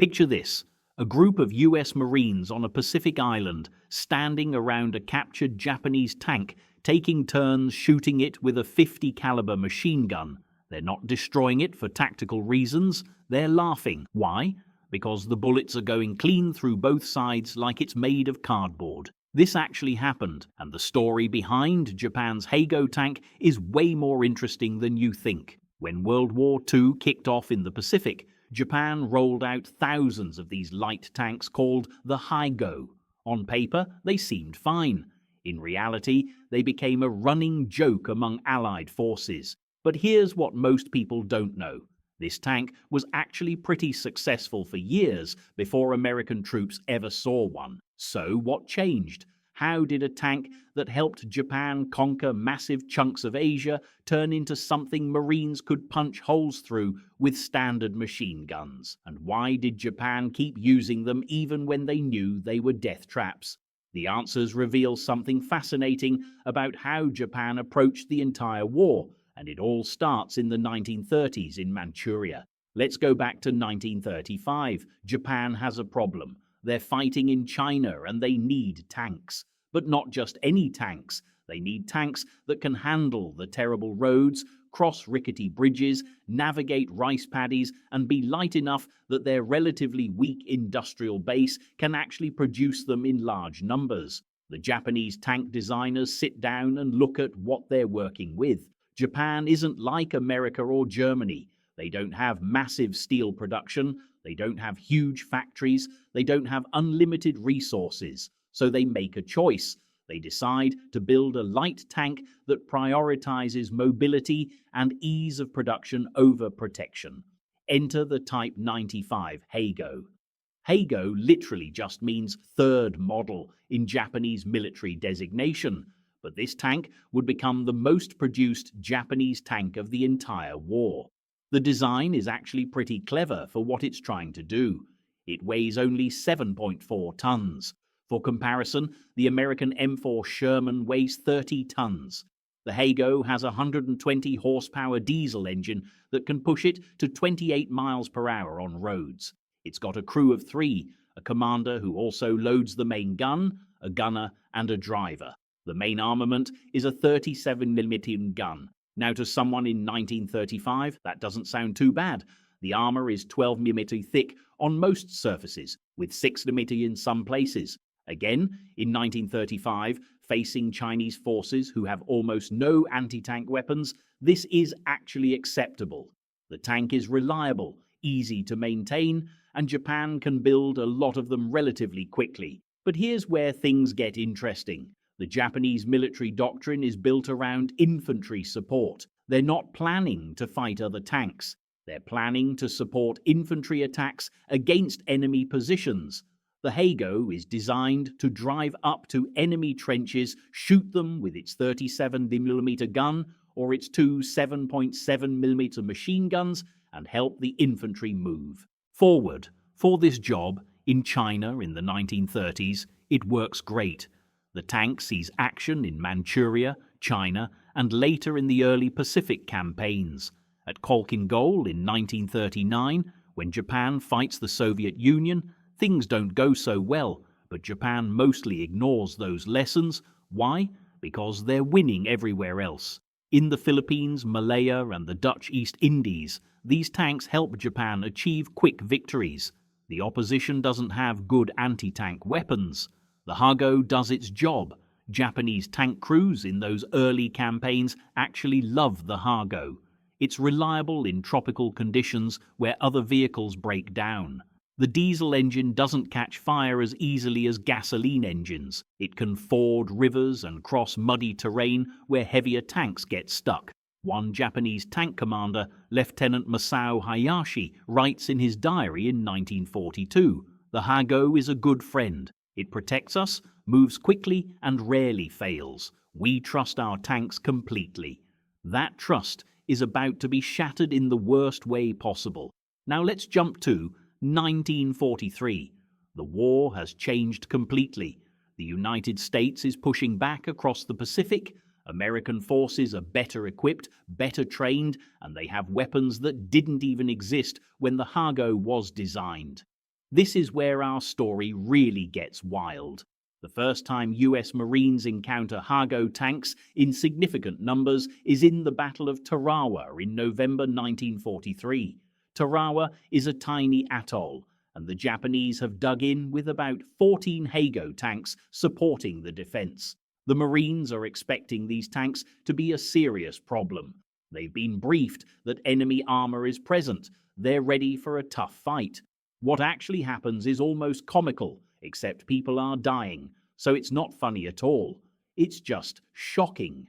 Picture this: a group of US Marines on a Pacific island, standing around a captured Japanese tank, taking turns shooting it with a .50 caliber machine gun. They're not destroying it for tactical reasons, they're laughing. Why? Because the bullets are going clean through both sides like it's made of cardboard. This actually happened, and the story behind Japan's Heigo tank is way more interesting than you think. When World War II kicked off in the Pacific, Japan rolled out thousands of these light tanks called the Heigo. On paper, they seemed fine. In reality, they became a running joke among Allied forces. But here's what most people don't know. This tank was actually pretty successful for years before American troops ever saw one. So what changed? How did a tank that helped Japan conquer massive chunks of Asia turn into something Marines could punch holes through with standard machine guns? And why did Japan keep using them even when they knew they were death traps? The answers reveal something fascinating about how Japan approached the entire war, and it all starts in the 1930s in Manchuria. Let's go back to 1935. Japan has a problem. They're fighting in China and they need tanks. But not just any tanks. They need tanks that can handle the terrible roads, cross rickety bridges, navigate rice paddies, and be light enough that their relatively weak industrial base can actually produce them in large numbers. The Japanese tank designers sit down and look at what they're working with. Japan isn't like America or Germany. They don't have massive steel production, they don't have huge factories, they don't have unlimited resources. So they make a choice. They decide to build a light tank that prioritizes mobility and ease of production over protection. Enter the Type 95 Heigo. Heigo literally just means third model in Japanese military designation, but this tank would become the most produced Japanese tank of the entire war. The design is actually pretty clever for what it's trying to do. It weighs only 7.4 tons. For comparison, the American M4 Sherman weighs 30 tons. The Heigo has a 120 horsepower diesel engine that can push it to 28 miles per hour on roads. It's got a crew of 3, a commander who also loads the main gun, a gunner, and a driver. The main armament is a 37mm gun. Now, to someone in 1935, that doesn't sound too bad. The armor is 12mm thick on most surfaces, with 6mm in some places. Again, in 1935, facing Chinese forces who have almost no anti-tank weapons, this is actually acceptable. The tank is reliable, easy to maintain, and Japan can build a lot of them relatively quickly. But here's where things get interesting. The Japanese military doctrine is built around infantry support. They're not planning to fight other tanks. They're planning to support infantry attacks against enemy positions. The Heigo is designed to drive up to enemy trenches, shoot them with its 37mm gun or its 2 7.7mm machine guns, and help the infantry move forward. For this job, in China in the 1930s, it works great. The tank sees action in Manchuria, China, and later in the early Pacific campaigns. At Khalkhin Gol in 1939, when Japan fights the Soviet Union, things don't go so well, but Japan mostly ignores those lessons. Why? Because they're winning everywhere else. In the Philippines, Malaya, and the Dutch East Indies, these tanks help Japan achieve quick victories. The opposition doesn't have good anti-tank weapons. The Heigo does its job. Japanese tank crews in those early campaigns actually love the Heigo. It's reliable in tropical conditions where other vehicles break down. The diesel engine doesn't catch fire as easily as gasoline engines. It can ford rivers and cross muddy terrain where heavier tanks get stuck. One Japanese tank commander, Lieutenant Masao Hayashi, writes in his diary in 1942, "The Heigo is a good friend. It protects us, moves quickly, and rarely fails. We trust our tanks completely." That trust is about to be shattered in the worst way possible. Now let's jump to 1943. The war has changed completely. The United States is pushing back across the Pacific. American forces are better equipped, better trained, and they have weapons that didn't even exist when the Heigo was designed. This is where our story really gets wild. The first time US Marines encounter Hago tanks in significant numbers is in the Battle of Tarawa in November 1943. Tarawa is a tiny atoll, and the Japanese have dug in with about 14 Hago tanks supporting the defense. The Marines are expecting these tanks to be a serious problem. They've been briefed that enemy armor is present. They're ready for a tough fight. What actually happens is almost comical, except people are dying, so it's not funny at all. It's just shocking.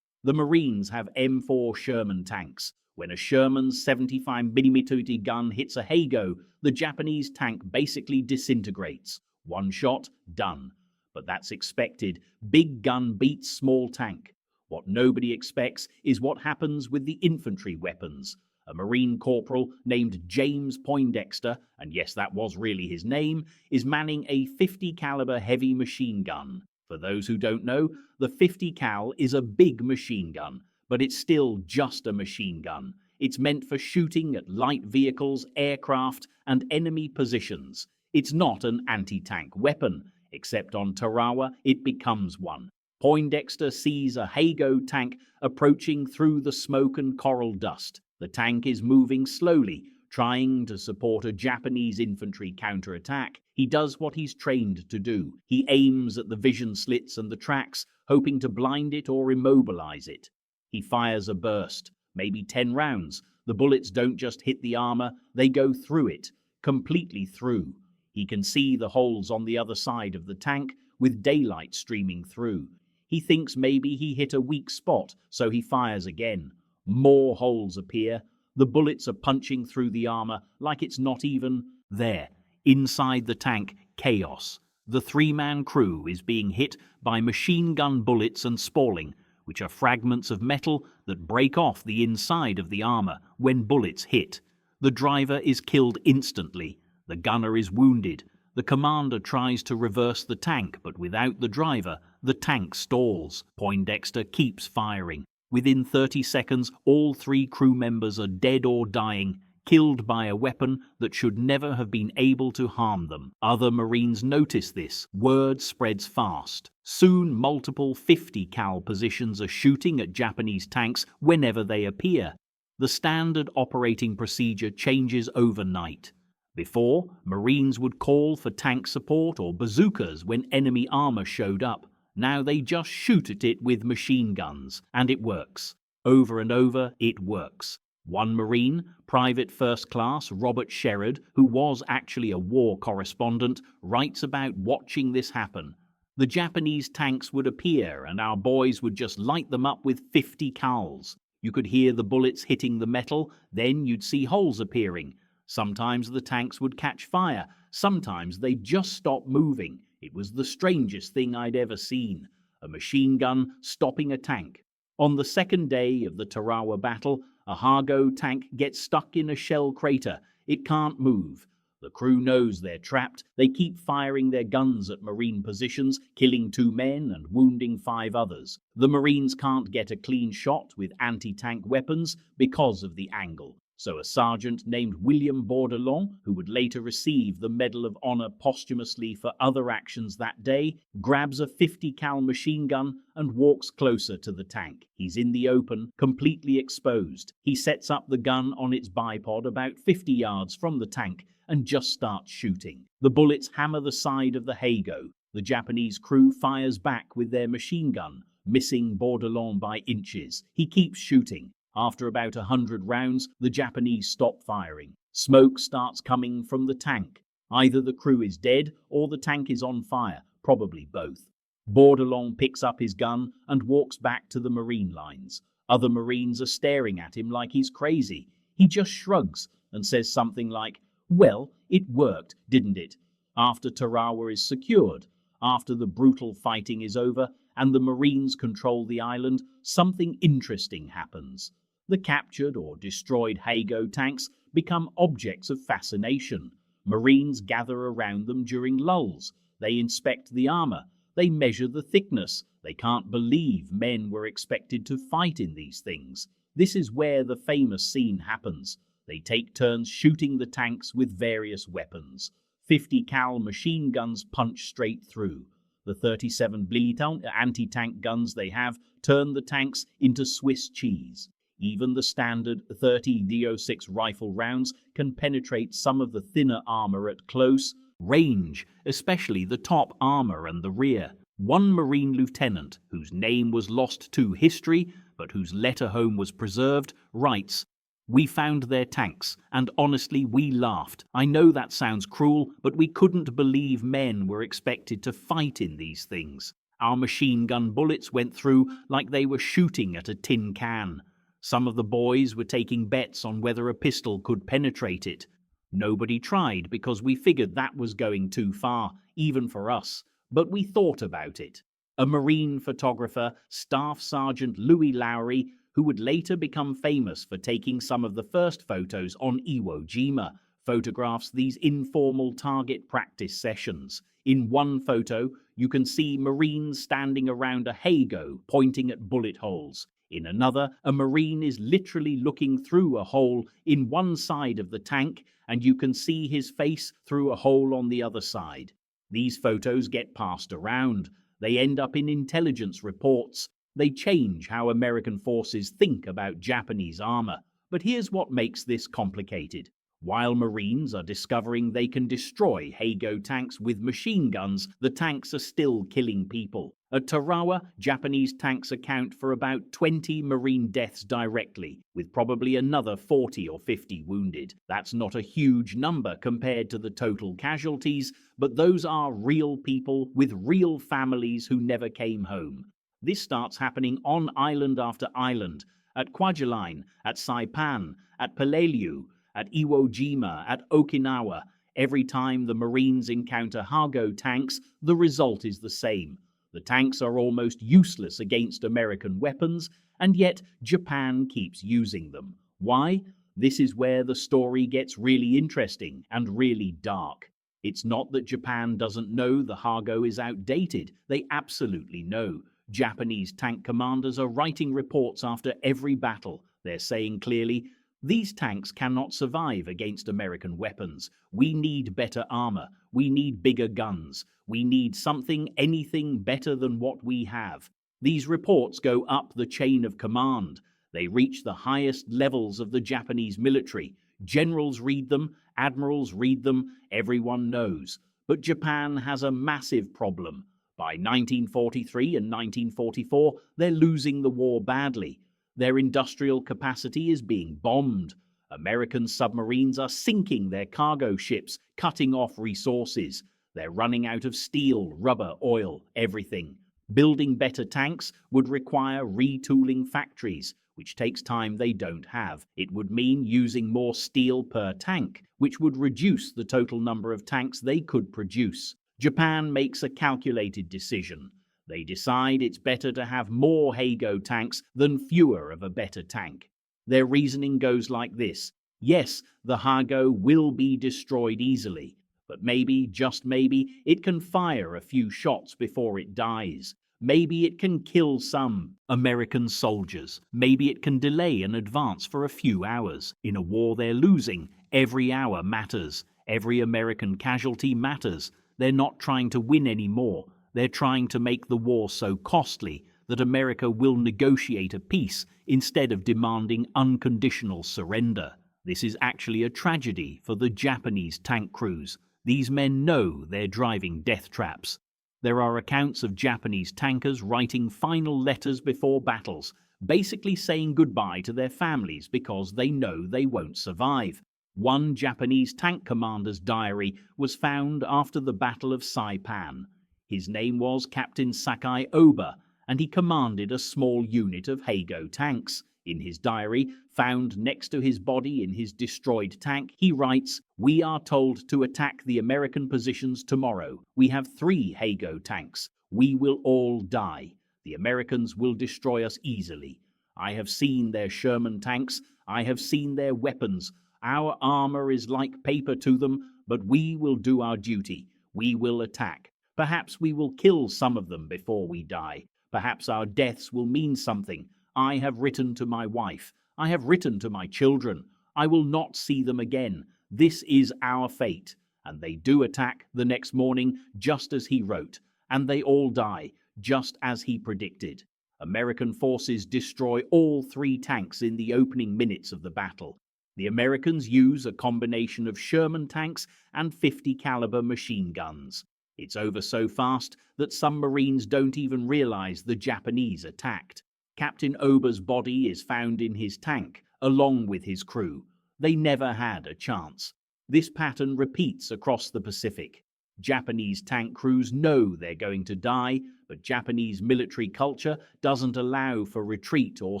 The Marines have M4 Sherman tanks. When a Sherman's 75mm gun hits a Hago, the Japanese tank basically disintegrates. One shot, done. But that's expected. Big gun beats small tank. What nobody expects is what happens with the infantry weapons. A Marine corporal named James Poindexter, and yes, that was really his name, is manning a 50 caliber heavy machine gun. For those who don't know, the 50 cal is a big machine gun, but it's still just a machine gun. It's meant for shooting at light vehicles, aircraft, and enemy positions. It's not an anti-tank weapon, except on Tarawa it becomes one. Poindexter sees a Hago tank approaching through the smoke and coral dust. The tank is moving slowly, trying to support a Japanese infantry counterattack. He does what he's trained to do. He aims at the vision slits and the tracks, hoping to blind it or immobilize it. He fires a burst, maybe 10 rounds. The bullets don't just hit the armor, they go through it, completely through. He can see the holes on the other side of the tank, with daylight streaming through. He thinks maybe he hit a weak spot, so he fires again. More holes appear. The bullets are punching through the armor like it's not even there. Inside the tank, chaos. The three-man crew is being hit by machine gun bullets and spalling, which are fragments of metal that break off the inside of the armor when bullets hit. The driver is killed instantly. The gunner is wounded. The commander tries to reverse the tank, but without the driver, the tank stalls. Poindexter keeps firing. Within 30 seconds, all 3 crew members are dead or dying, killed by a weapon that should never have been able to harm them. Other Marines notice this. Word spreads fast. Soon, multiple 50 cal positions are shooting at Japanese tanks whenever they appear. The standard operating procedure changes overnight. Before, Marines would call for tank support or bazookas when enemy armor showed up. Now they just shoot at it with machine guns, and it works. Over and over, it works. One Marine, Private First Class Robert Sherrod, who was actually a war correspondent, writes about watching this happen. The Japanese tanks would appear, and our boys would just light them up with 50 cals. You could hear the bullets hitting the metal, then you'd see holes appearing. Sometimes the tanks would catch fire, sometimes they'd just stop moving. It was the strangest thing I'd ever seen. A machine gun stopping a tank. On the second day of the Tarawa battle, a Hago tank gets stuck in a shell crater. It can't move. The crew knows they're trapped. They keep firing their guns at Marine positions, killing 2 men and wounding 5 others. The Marines can't get a clean shot with anti-tank weapons because of the angle. So a sergeant named William Bourdillon, who would later receive the Medal of Honor posthumously for other actions that day, grabs a 50 cal machine gun and walks closer to the tank. He's in the open, completely exposed. He sets up the gun on its bipod about 50 yards from the tank and just starts shooting. The bullets hammer the side of the Hago. The Japanese crew fires back with their machine gun, missing Bourdillon by inches. He keeps shooting. After about 100 rounds, the Japanese stop firing. Smoke starts coming from the tank. Either the crew is dead or the tank is on fire, probably both. Bourdillon picks up his gun and walks back to the Marine lines. Other Marines are staring at him like he's crazy. He just shrugs and says something like, "Well, it worked, didn't it?" After Tarawa is secured, after the brutal fighting is over and the Marines control the island, something interesting happens. The captured or destroyed Hago tanks become objects of fascination. Marines gather around them during lulls. They inspect the armor. They measure the thickness. They can't believe men were expected to fight in these things. This is where the famous scene happens. They take turns shooting the tanks with various weapons. 50 cal machine guns punch straight through. The 37 mm anti-tank guns they have turn the tanks into Swiss cheese. Even the standard 30 DO6 rifle rounds can penetrate some of the thinner armor at close range, especially the top armor and the rear. One Marine lieutenant, whose name was lost to history, but whose letter home was preserved, writes, "We found their tanks, and honestly we laughed. I know that sounds cruel, but we couldn't believe men were expected to fight in these things. Our machine gun bullets went through like they were shooting at a tin can. Some of the boys were taking bets on whether a pistol could penetrate it. Nobody tried because we figured that was going too far, even for us, but we thought about it." A Marine photographer, Staff Sergeant Louis Lowry, who would later become famous for taking some of the first photos on Iwo Jima, photographs these informal target practice sessions. In one photo, you can see Marines standing around a Hago pointing at bullet holes. In another, a Marine is literally looking through a hole in one side of the tank, and you can see his face through a hole on the other side. These photos get passed around. They end up in intelligence reports. They change how American forces think about Japanese armor. But here's what makes this complicated. While Marines are discovering they can destroy Hago tanks with machine guns, the tanks are still killing people. At Tarawa, Japanese tanks account for about 20 Marine deaths directly, with probably another 40 or 50 wounded. That's not a huge number compared to the total casualties, but those are real people with real families who never came home. This starts happening on island after island, at Kwajalein, at Saipan, at Peleliu, at Iwo Jima, at Okinawa. Every time the Marines encounter Hago tanks, the result is the same. The tanks are almost useless against American weapons, and yet Japan keeps using them. Why? This is where the story gets really interesting and really dark. It's not that Japan doesn't know the Hago is outdated. They absolutely know. Japanese tank commanders are writing reports after every battle. They're saying clearly, "These tanks cannot survive against American weapons. We need better armor. We need bigger guns. We need something, anything better than what we have." These reports go up the chain of command. They reach the highest levels of the Japanese military. Generals read them, admirals read them, everyone knows. But Japan has a massive problem. By 1943 and 1944, they're losing the war badly. Their industrial capacity is being bombed. American submarines are sinking their cargo ships, cutting off resources. They're running out of steel, rubber, oil, everything. Building better tanks would require retooling factories, which takes time they don't have. It would mean using more steel per tank, which would reduce the total number of tanks they could produce. Japan makes a calculated decision. They decide it's better to have more Hago tanks than fewer of a better tank. Their reasoning goes like this. Yes, the Hago will be destroyed easily, but maybe, just maybe, it can fire a few shots before it dies. Maybe it can kill some American soldiers. Maybe it can delay an advance for a few hours. In a war they're losing, every hour matters. Every American casualty matters. They're not trying to win anymore. They're trying to make the war so costly that America will negotiate a peace instead of demanding unconditional surrender. This is actually a tragedy for the Japanese tank crews. These men know they're driving death traps. There are accounts of Japanese tankers writing final letters before battles, basically saying goodbye to their families because they know they won't survive. One Japanese tank commander's diary was found after the Battle of Saipan. His name was Captain Sakai Oba, and he commanded a small unit of Hago tanks. In his diary, found next to his body in his destroyed tank, he writes, "We are told to attack the American positions tomorrow. We have 3 Hago tanks. We will all die. The Americans will destroy us easily. I have seen their Sherman tanks. I have seen their weapons. Our armor is like paper to them, but we will do our duty. We will attack. Perhaps we will kill some of them before we die. Perhaps our deaths will mean something. I have written to my wife. I have written to my children. I will not see them again. This is our fate. And they do attack the next morning, just as he wrote, and they all die, just as he predicted. American forces destroy all 3 tanks in the opening minutes of the battle. The Americans use a combination of Sherman tanks and 50 caliber machine guns. It's over so fast that some Marines don't even realize the Japanese attacked. Captain Ober's body is found in his tank, along with his crew. They never had a chance. This pattern repeats across the Pacific. Japanese tank crews know they're going to die, but Japanese military culture doesn't allow for retreat or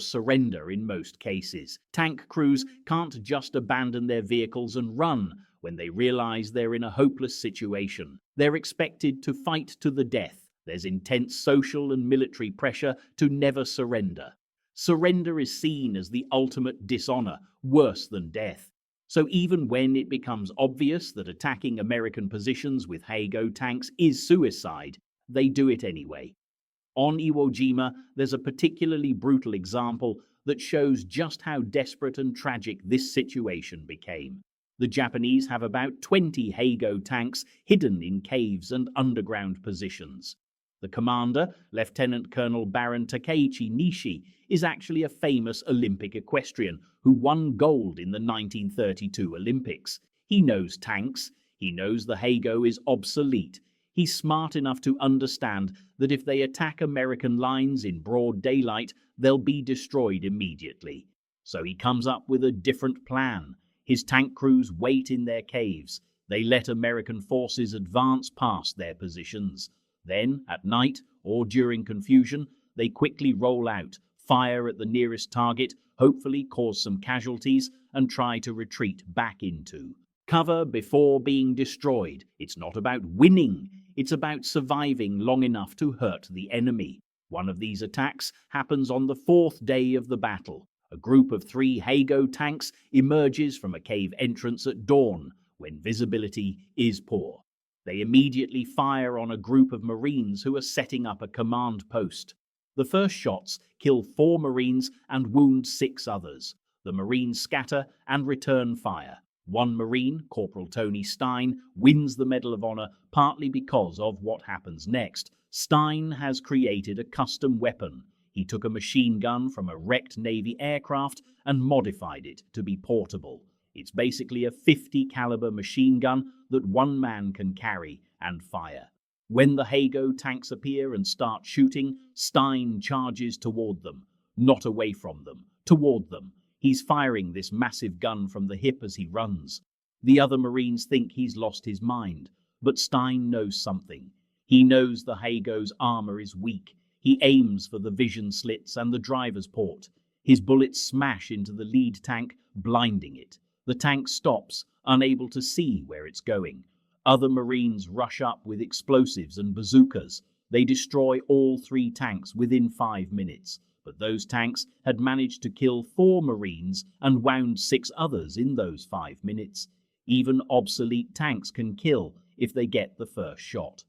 surrender in most cases. Tank crews can't just abandon their vehicles and run when they realize they're in a hopeless situation. They're expected to fight to the death. There's intense social and military pressure to never surrender. Surrender is seen as the ultimate dishonor, worse than death. So even when it becomes obvious that attacking American positions with Heigo tanks is suicide, they do it anyway. On Iwo Jima, there's a particularly brutal example that shows just how desperate and tragic this situation became. The Japanese have about 20 Heigo tanks hidden in caves and underground positions. The commander, Lieutenant Colonel Baron Takeichi Nishi, is actually a famous Olympic equestrian who won gold in the 1932 Olympics. He knows tanks. He knows the Heigo is obsolete. He's smart enough to understand that if they attack American lines in broad daylight, they'll be destroyed immediately. So he comes up with a different plan. His tank crews wait in their caves. They let American forces advance past their positions. Then, at night or during confusion, they quickly roll out, fire at the nearest target, hopefully cause some casualties, and try to retreat back into cover before being destroyed. It's not about winning, it's about surviving long enough to hurt the enemy. One of these attacks happens on the 4th day of the battle. A group of 3 Heigo tanks emerges from a cave entrance at dawn, when visibility is poor. They immediately fire on a group of Marines who are setting up a command post. The first shots kill 4 Marines and wound 6 others. The Marines scatter and return fire. One Marine, Corporal Tony Stein, wins the Medal of Honor partly because of what happens next. Stein has created a custom weapon. He took a machine gun from a wrecked Navy aircraft and modified it to be portable. It's basically a 50 caliber machine gun that one man can carry and fire. When the Heigo tanks appear and start shooting, Stein charges toward them, not away from them, toward them. He's firing this massive gun from the hip as he runs. The other Marines think he's lost his mind, but Stein knows something. He knows the Heigo's armor is weak. He aims for the vision slits and the driver's port. His bullets smash into the lead tank, blinding it. The tank stops, unable to see where it's going. Other Marines rush up with explosives and bazookas. They destroy all 3 tanks within 5 minutes, but those tanks had managed to kill 4 Marines and wound 6 others in those 5 minutes. Even obsolete tanks can kill if they get the first shot.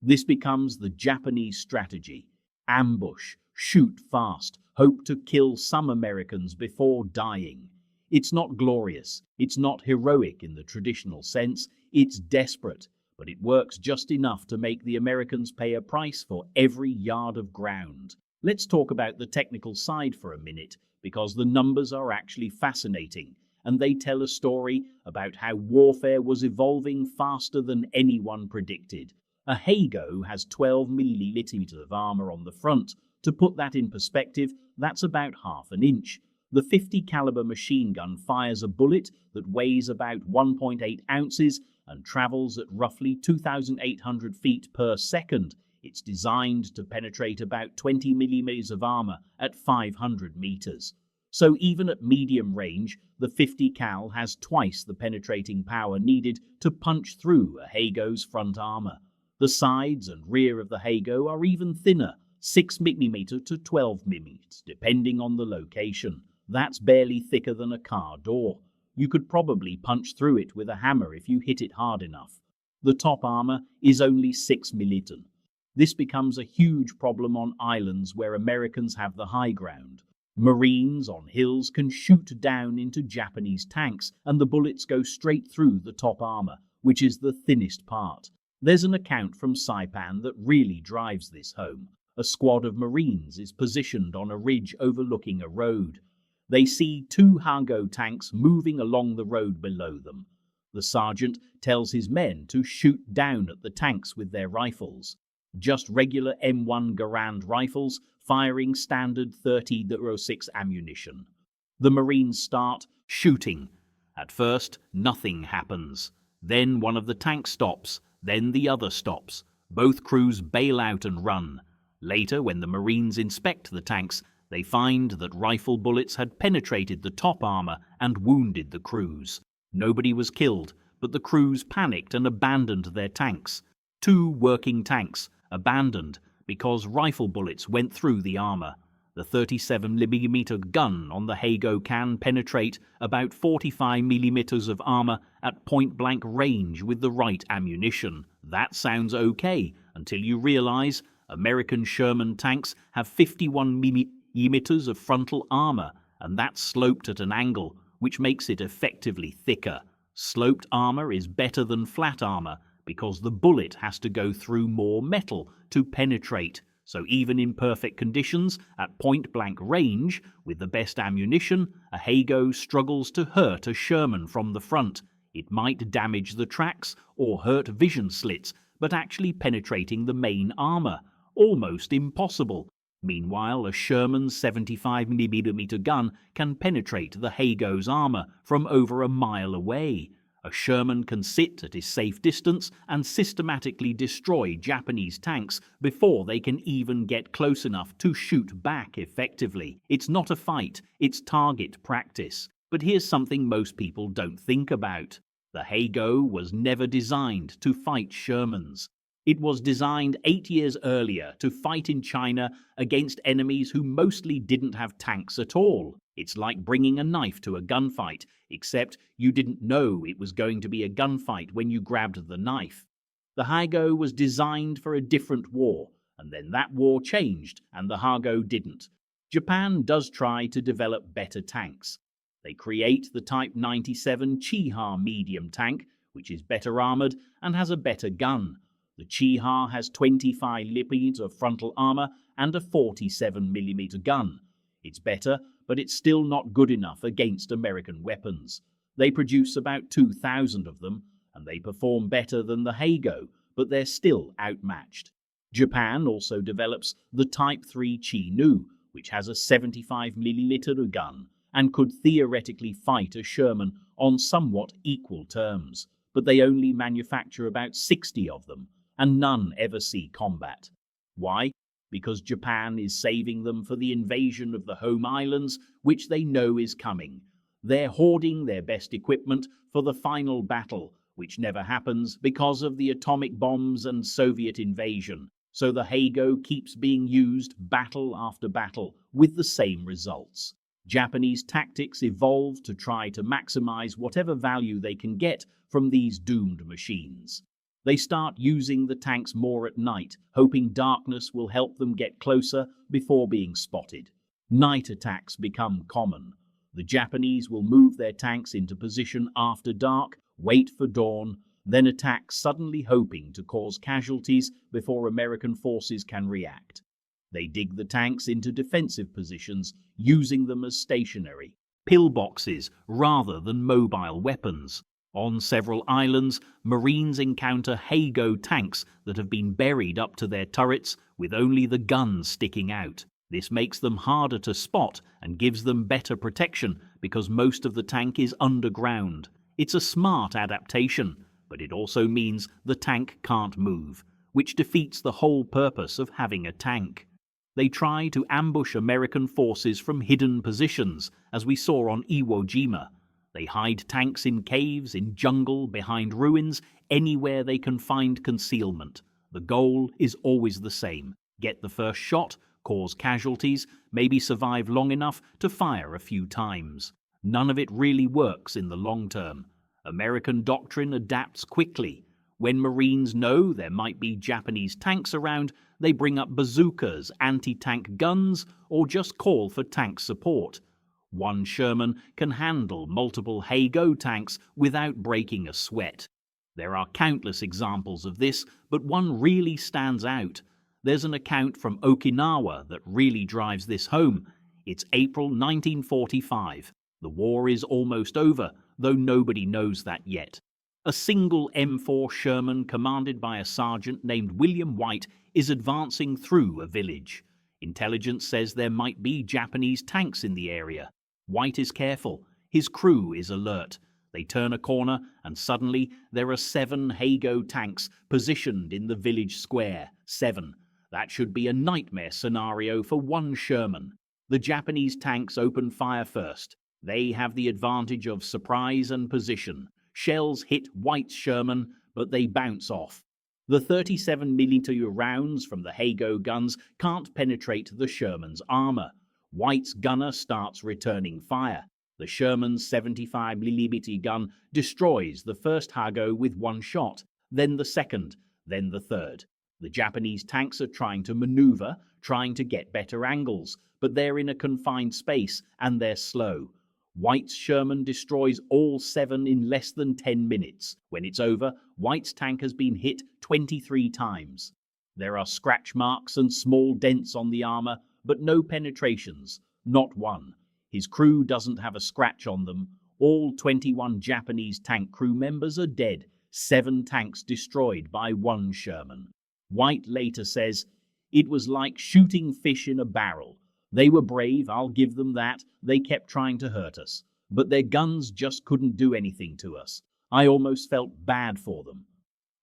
This becomes the Japanese strategy. Ambush, shoot fast, hope to kill some Americans before dying. It's not glorious, it's not heroic in the traditional sense, it's desperate, but it works just enough to make the Americans pay a price for every yard of ground. Let's talk about the technical side for a minute, because the numbers are actually fascinating, and they tell a story about how warfare was evolving faster than anyone predicted. A Heigo has 12 millimeters of armor on the front. To put that in perspective, that's about half an inch. The 50 caliber machine gun fires a bullet that weighs about 1.8 ounces and travels at roughly 2,800 feet per second. It's designed to penetrate about 20 millimeters of armor at 500 meters. So even at medium range, the 50 cal has twice the penetrating power needed to punch through a Heigo's front armor. The sides and rear of the Heigo are even thinner, 6 mm to 12 mm, depending on the location. That's barely thicker than a car door. You could probably punch through it with a hammer if you hit it hard enough. The top armor is only 6 mm. This becomes a huge problem on islands where Americans have the high ground. Marines on hills can shoot down into Japanese tanks, and the bullets go straight through the top armor, which is the thinnest part. There's an account from Saipan that really drives this home. A squad of Marines is positioned on a ridge overlooking a road. They see two Hago tanks moving along the road below them. The sergeant tells his men to shoot down at the tanks with their rifles. Just regular M1 Garand rifles firing standard 30-06 ammunition. The Marines start shooting. At first, nothing happens. Then one of the tanks stops, then the other stops. Both crews bail out and run. Later, when the Marines inspect the tanks, they find that rifle bullets had penetrated the top armor and wounded the crews. Nobody was killed, but the crews panicked and abandoned their tanks. 2 working tanks abandoned because rifle bullets went through the armor. The 37mm gun on the Hago can penetrate about 45mm of armor at point-blank range with the right ammunition. That sounds okay until you realize American Sherman tanks have 51mm of frontal armor, and that's sloped at an angle, which makes it effectively thicker. Sloped armor is better than flat armor because the bullet has to go through more metal to penetrate. So even in perfect conditions, at point-blank range, with the best ammunition, a Hago struggles to hurt a Sherman from the front. It might damage the tracks or hurt vision slits, but actually penetrating the main armor. Almost impossible. Meanwhile, a Sherman's 75mm gun can penetrate the Hago's armor from over a mile away. A Sherman can sit at a safe distance and systematically destroy Japanese tanks before they can even get close enough to shoot back effectively. It's not a fight, it's target practice. But here's something most people don't think about. The Hago was never designed to fight Shermans. It was designed 8 years earlier to fight in China against enemies who mostly didn't have tanks at all. It's like bringing a knife to a gunfight, except you didn't know it was going to be a gunfight when you grabbed the knife. The Hago was designed for a different war, and then that war changed, and the Hago didn't. Japan does try to develop better tanks. They create the Type 97 Chiha medium tank, which is better armored and has a better gun. The Chiha has 25mm of frontal armor and a 47mm gun. It's better, but it's still not good enough against American weapons. They produce about 2,000 of them, and they perform better than the Hago, but they're still outmatched. Japan also develops the Type 3 Chi-Nu, which has a 75mm gun, and could theoretically fight a Sherman on somewhat equal terms, but they only manufacture about 60 of them, and none ever see combat. Why? Because Japan is saving them for the invasion of the home islands, which they know is coming. They're hoarding their best equipment for the final battle, which never happens because of the atomic bombs and Soviet invasion. So the Hago keeps being used battle after battle with the same results. Japanese tactics evolve to try to maximize whatever value they can get from these doomed machines. They start using the tanks more at night, hoping darkness will help them get closer before being spotted. Night attacks become common. The Japanese will move their tanks into position after dark, wait for dawn, then attack suddenly, hoping to cause casualties before American forces can react. They dig the tanks into defensive positions, using them as stationary pillboxes rather than mobile weapons. On several islands, Marines encounter Hago tanks that have been buried up to their turrets with only the guns sticking out. This makes them harder to spot and gives them better protection because most of the tank is underground. It's a smart adaptation, but it also means the tank can't move, which defeats the whole purpose of having a tank. They try to ambush American forces from hidden positions, as we saw on Iwo Jima. They hide tanks in caves, in jungle, behind ruins, anywhere they can find concealment. The goal is always the same: get the first shot, cause casualties, maybe survive long enough to fire a few times. None of it really works in the long term. American doctrine adapts quickly. When Marines know there might be Japanese tanks around, they bring up bazookas, anti-tank guns, or just call for tank support. One Sherman can handle multiple Hago tanks without breaking a sweat. There are countless examples of this, but one really stands out. There's an account from Okinawa that really drives this home. It's April 1945. The war is almost over, though nobody knows that yet. A single M4 Sherman commanded by a sergeant named William White is advancing through a village. Intelligence says there might be Japanese tanks in the area. White is careful. His crew is alert. They turn a corner and suddenly there are 7 Heigo tanks positioned in the village square. 7. That should be a nightmare scenario for one Sherman. The Japanese tanks open fire first. They have the advantage of surprise and position. Shells hit White's Sherman, but they bounce off. The 37mm rounds from the Heigo guns can't penetrate the Sherman's armor. White's gunner starts returning fire. The Sherman's 75mm gun destroys the first Hago with one shot, then the second, then the third. The Japanese tanks are trying to maneuver, trying to get better angles, but they're in a confined space and they're slow. White's Sherman destroys all 7 in less than 10 minutes. When it's over, White's tank has been hit 23 times. There are scratch marks and small dents on the armor, but no penetrations, not one. His crew doesn't have a scratch on them. All 21 Japanese tank crew members are dead. 7 tanks destroyed by one Sherman. White later says, "It was like shooting fish in a barrel. They were brave, I'll give them that. They kept trying to hurt us. But their guns just couldn't do anything to us. I almost felt bad for them."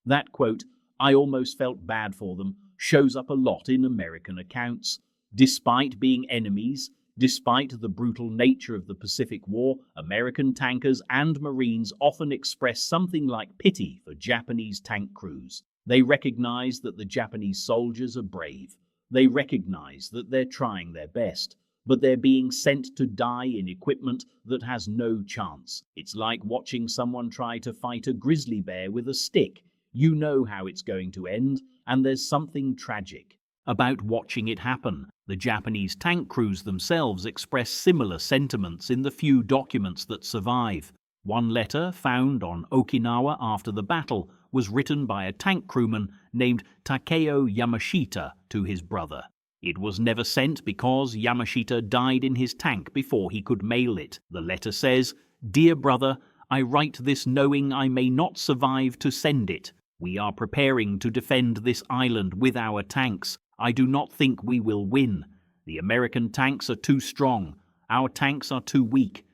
That quote, "I almost felt bad for them," shows up a lot in American accounts. Despite being enemies, despite the brutal nature of the Pacific War, American tankers and Marines often express something like pity for Japanese tank crews. They recognize that the Japanese soldiers are brave. They recognize that they're trying their best, but they're being sent to die in equipment that has no chance. It's like watching someone try to fight a grizzly bear with a stick. You know how it's going to end, and there's something tragic about watching it happen. The Japanese tank crews themselves express similar sentiments in the few documents that survive. One letter found on Okinawa after the battle was written by a tank crewman named Takeo Yamashita to his brother. It was never sent because Yamashita died in his tank before he could mail it. The letter says, "Dear brother, I write this knowing I may not survive to send it. We are preparing to defend this island with our tanks. I do not think we will win. The American tanks are too strong. Our tanks are too weak.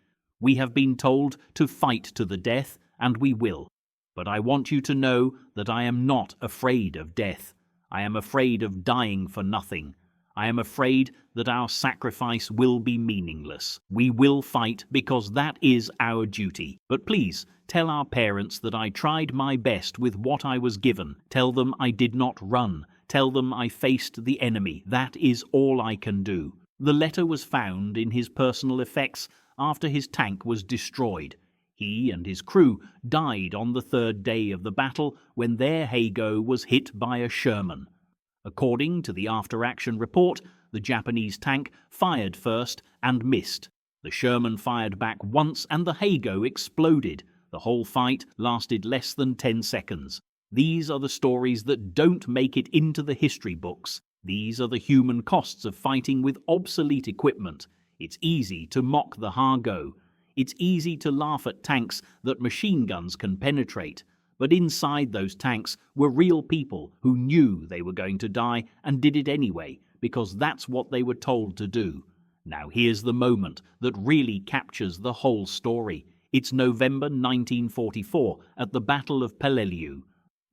We have been told to fight to the death, and we will. But I want you to know that I am not afraid of death. I am afraid of dying for nothing. I am afraid that our sacrifice will be meaningless. We will fight because that is our duty. But please, tell our parents that I tried my best with what I was given. Tell them I did not run. Tell them I faced the enemy. That is all I can do." The letter was found in his personal effects after his tank was destroyed. He and his crew died on the 3rd day of the battle when their Heigo was hit by a Sherman. According to the after-action report, the Japanese tank fired first and missed. The Sherman fired back once and the Heigo exploded. The whole fight lasted less than 10 seconds. These are the stories that don't make it into the history books. These are the human costs of fighting with obsolete equipment. It's easy to mock the Hago. It's easy to laugh at tanks that machine guns can penetrate. But inside those tanks were real people who knew they were going to die and did it anyway, because that's what they were told to do. Now here's the moment that really captures the whole story. It's November 1944 at the Battle of Peleliu.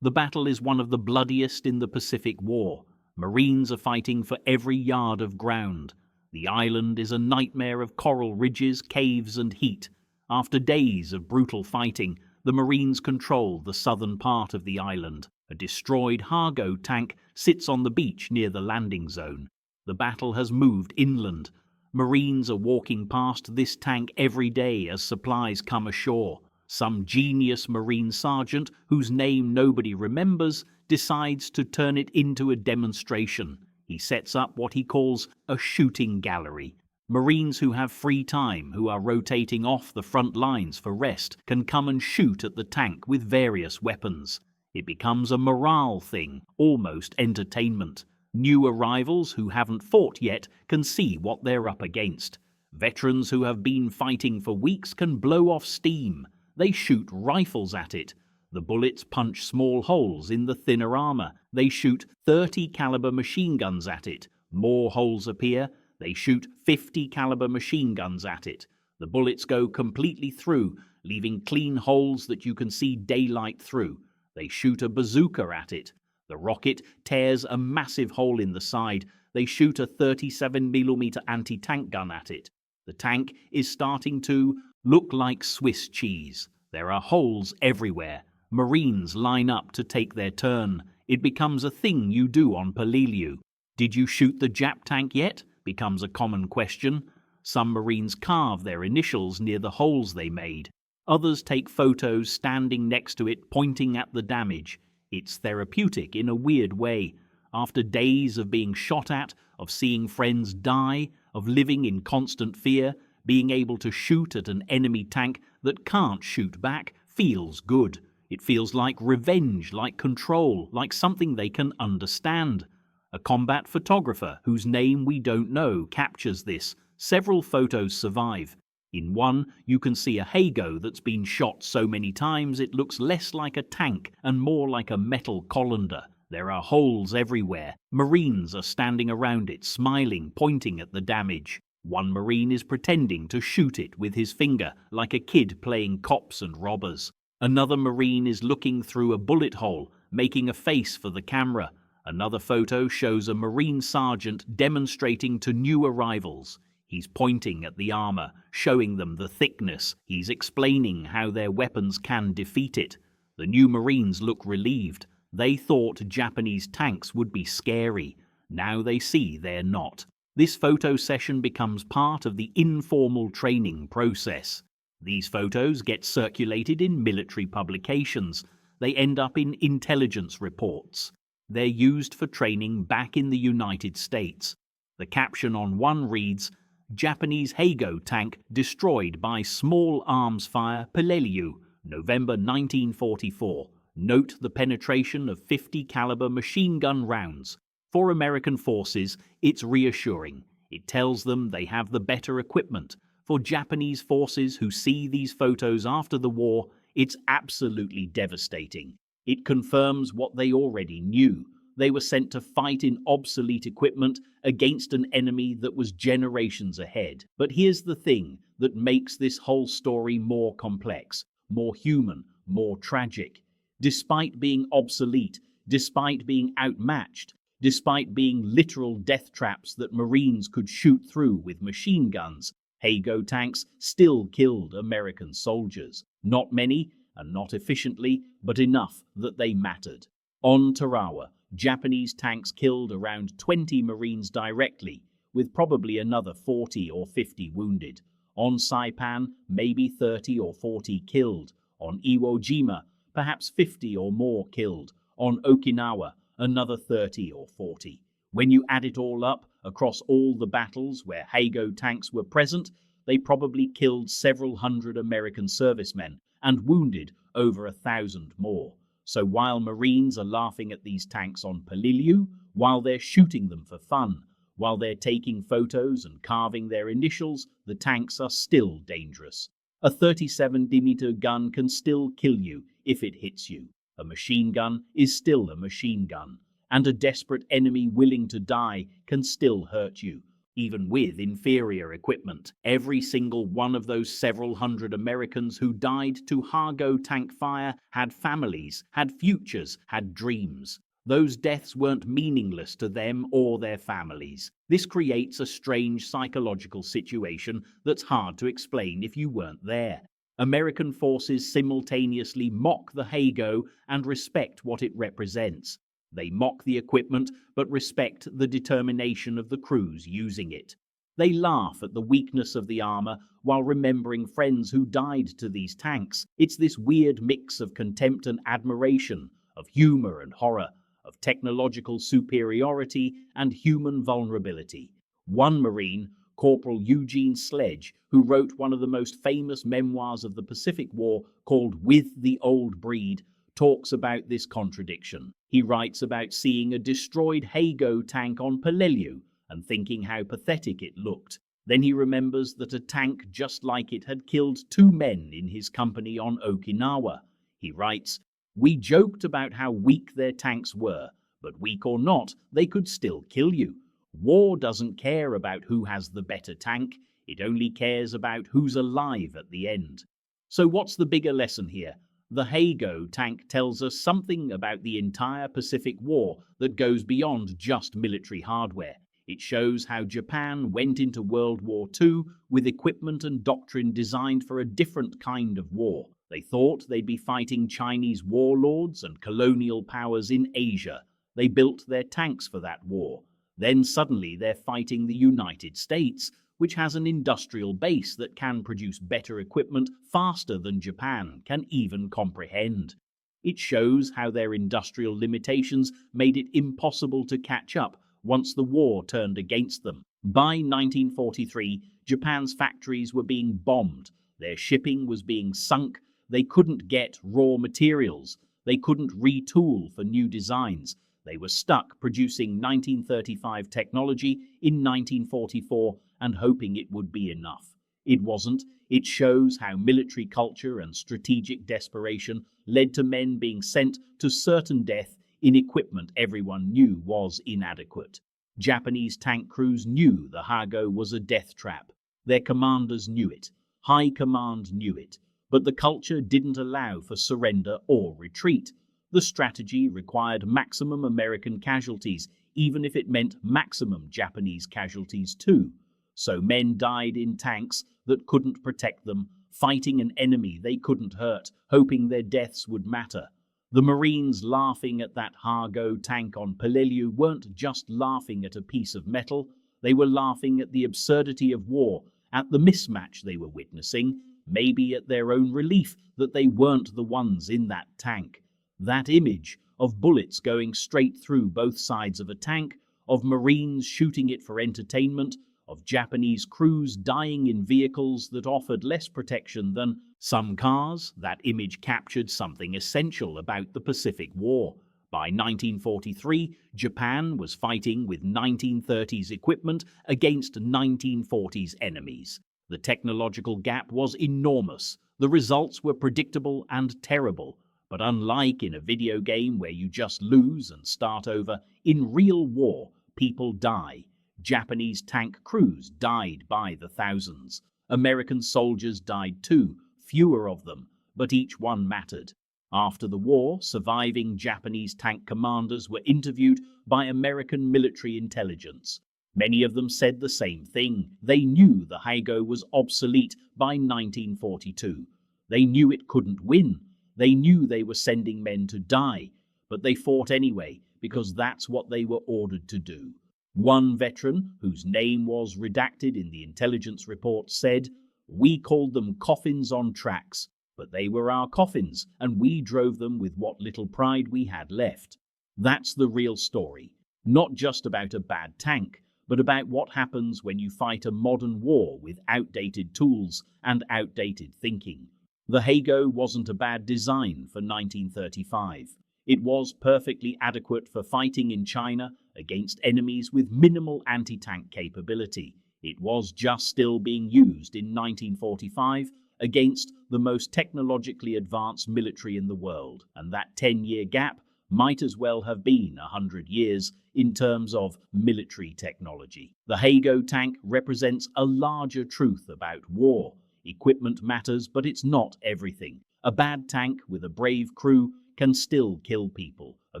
The battle is one of the bloodiest in the Pacific War. Marines are fighting for every yard of ground. The island is a nightmare of coral ridges, caves, and heat. After days of brutal fighting, the Marines control the southern part of the island. A destroyed Hago tank sits on the beach near the landing zone. The battle has moved inland. Marines are walking past this tank every day as supplies come ashore. Some genius Marine sergeant, whose name nobody remembers, decides to turn it into a demonstration. He sets up what he calls a shooting gallery. Marines who have free time, who are rotating off the front lines for rest, can come and shoot at the tank with various weapons. It becomes a morale thing, almost entertainment. New arrivals who haven't fought yet can see what they're up against. Veterans who have been fighting for weeks can blow off steam. They shoot rifles at it. The bullets punch small holes in the thinner armor. They shoot 30 caliber machine guns at it. More holes appear. They shoot 50 caliber machine guns at it. The bullets go completely through, leaving clean holes that you can see daylight through. They shoot a bazooka at it. The rocket tears a massive hole in the side. They shoot a 37mm anti-tank gun at it. The tank is starting to look like Swiss cheese. There are holes everywhere. Marines line up to take their turn. It becomes a thing you do on Peleliu. Did you shoot the Jap tank yet? Becomes a common question. Some Marines carve their initials near the holes they made. Others take photos standing next to it, pointing at the damage. It's therapeutic in a weird way. After days of being shot at, of seeing friends die, of living in constant fear, being able to shoot at an enemy tank that can't shoot back feels good. It feels like revenge, like control, like something they can understand. A combat photographer, whose name we don't know, captures this. Several photos survive. In one, you can see a Hago that's been shot so many times it looks less like a tank and more like a metal colander. There are holes everywhere. Marines are standing around it, smiling, pointing at the damage. One Marine is pretending to shoot it with his finger, like a kid playing cops and robbers. Another Marine is looking through a bullet hole, making a face for the camera. Another photo shows a Marine sergeant demonstrating to new arrivals. He's pointing at the armor, showing them the thickness. He's explaining how their weapons can defeat it. The new Marines look relieved. They thought Japanese tanks would be scary. Now they see they're not. This photo session becomes part of the informal training process. These photos get circulated in military publications. They end up in intelligence reports. They're used for training back in the United States. The caption on one reads, "Japanese Hago tank destroyed by small arms fire Peleliu, November 1944. Note the penetration of 50 caliber machine gun rounds." For American forces, it's reassuring. It tells them they have the better equipment. For Japanese forces who see these photos after the war, it's absolutely devastating. It confirms what they already knew. They were sent to fight in obsolete equipment against an enemy that was generations ahead. But here's the thing that makes this whole story more complex, more human, more tragic. Despite being obsolete, despite being outmatched, despite being literal death traps that Marines could shoot through with machine guns, Hago tanks still killed American soldiers. Not many, and not efficiently, but enough that they mattered. On Tarawa, Japanese tanks killed around 20 Marines directly, with probably another 40 or 50 wounded. On Saipan, maybe 30 or 40 killed. On Iwo Jima, perhaps 50 or more killed. On Okinawa, another 30 or 40. When you add it all up, across all the battles where Hago tanks were present, they probably killed several hundred American servicemen and wounded over 1,000 more. So while Marines are laughing at these tanks on Peleliu, while they're shooting them for fun, while they're taking photos and carving their initials, the tanks are still dangerous. A 37mm gun can still kill you if it hits you. A machine gun is still a machine gun. And a desperate enemy willing to die can still hurt you, even with inferior equipment. Every single one of those several hundred Americans who died to Hago tank fire had families, had futures, had dreams. Those deaths weren't meaningless to them or their families. This creates a strange psychological situation that's hard to explain if you weren't there. American forces simultaneously mock the Hago and respect what it represents. They mock the equipment, but respect the determination of the crews using it. They laugh at the weakness of the armor while remembering friends who died to these tanks. It's this weird mix of contempt and admiration, of humor and horror, of technological superiority and human vulnerability. One Marine Corporal Eugene Sledge, who wrote one of the most famous memoirs of the Pacific War called With the Old Breed, talks about this contradiction. He writes about seeing a destroyed Hago tank on Peleliu and thinking how pathetic it looked. Then he remembers that a tank just like it had killed 2 men in his company on Okinawa. He writes, "We joked about how weak their tanks were, but weak or not, they could still kill you. War doesn't care about who has the better tank, it only cares about who's alive at the end." So what's the bigger lesson here? The Hago tank tells us something about the entire Pacific War that goes beyond just military hardware. It shows how Japan went into World War II with equipment and doctrine designed for a different kind of war. They thought they'd be fighting Chinese warlords and colonial powers in Asia. They built their tanks for that war. Then suddenly they're fighting the United States, which has an industrial base that can produce better equipment faster than Japan can even comprehend. It shows how their industrial limitations made it impossible to catch up once the war turned against them. By 1943, Japan's factories were being bombed, their shipping was being sunk, they couldn't get raw materials, they couldn't retool for new designs. They were stuck producing 1935 technology in 1944 and hoping it would be enough. It wasn't. It shows how military culture and strategic desperation led to men being sent to certain death in equipment everyone knew was inadequate. Japanese tank crews knew the Hago was a death trap. Their commanders knew it. High command knew it. But the culture didn't allow for surrender or retreat. The strategy required maximum American casualties, even if it meant maximum Japanese casualties too. So men died in tanks that couldn't protect them, fighting an enemy they couldn't hurt, hoping their deaths would matter. The Marines laughing at that Hago tank on Peleliu weren't just laughing at a piece of metal, they were laughing at the absurdity of war, at the mismatch they were witnessing, maybe at their own relief that they weren't the ones in that tank. That image of bullets going straight through both sides of a tank, of Marines shooting it for entertainment, of Japanese crews dying in vehicles that offered less protection than some cars, that image captured something essential about the Pacific War. By 1943, Japan was fighting with 1930s equipment against 1940s enemies. The technological gap was enormous. The results were predictable and terrible. But unlike in a video game where you just lose and start over, in real war, people die. Japanese tank crews died by the thousands. American soldiers died too, fewer of them, but each one mattered. After the war, surviving Japanese tank commanders were interviewed by American military intelligence. Many of them said the same thing. They knew the Hago was obsolete by 1942. They knew it couldn't win. They knew they were sending men to die, but they fought anyway because that's what they were ordered to do. One veteran, whose name was redacted in the intelligence report, said, "We called them coffins on tracks, but they were our coffins, and we drove them with what little pride we had left." That's the real story, not just about a bad tank, but about what happens when you fight a modern war with outdated tools and outdated thinking. The Hago wasn't a bad design for 1935. It was perfectly adequate for fighting in China against enemies with minimal anti-tank capability. It was just still being used in 1945 against the most technologically advanced military in the world, and that 10-year gap might as well have been 100 years in terms of military technology. The Hago tank represents a larger truth about war. Equipment matters, but it's not everything. A bad tank with a brave crew can still kill people. A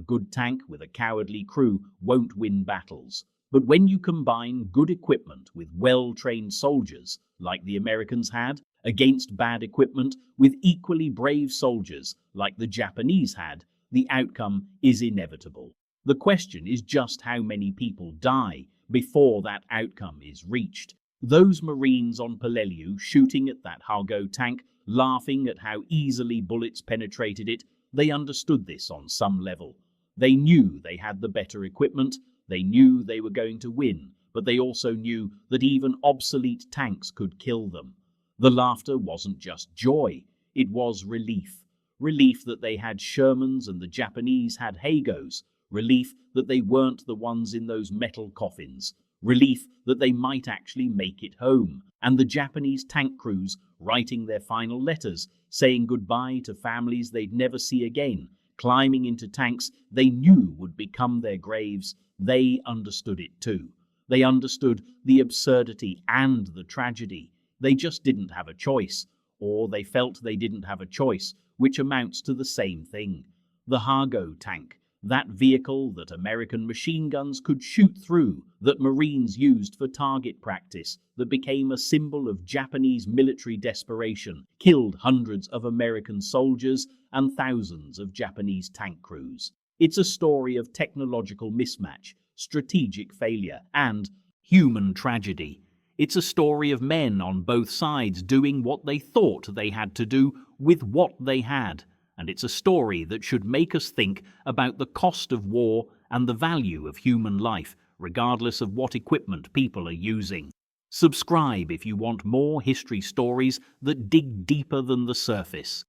good tank with a cowardly crew won't win battles. But when you combine good equipment with well-trained soldiers, like the Americans had, against bad equipment with equally brave soldiers, like the Japanese had, the outcome is inevitable. The question is just how many people die before that outcome is reached. Those Marines on Peleliu shooting at that Hago tank, laughing at how easily bullets penetrated it, they understood this on some level. They knew they had the better equipment, they knew they were going to win, but they also knew that even obsolete tanks could kill them. The laughter wasn't just joy, it was relief. Relief that they had Shermans and the Japanese had Hagos. Relief that they weren't the ones in those metal coffins. Relief that they might actually make it home. And the Japanese tank crews writing their final letters, saying goodbye to families they'd never see again, climbing into tanks they knew would become their graves. They understood it too. They understood the absurdity and the tragedy. They just didn't have a choice, or they felt they didn't have a choice, which amounts to the same thing. The Hago tank, that vehicle that American machine guns could shoot through, that Marines used for target practice, that became a symbol of Japanese military desperation, killed hundreds of American soldiers and thousands of Japanese tank crews. It's a story of technological mismatch, strategic failure, and human tragedy. It's a story of men on both sides doing what they thought they had to do with what they had. And it's a story that should make us think about the cost of war and the value of human life, regardless of what equipment people are using. Subscribe if you want more history stories that dig deeper than the surface.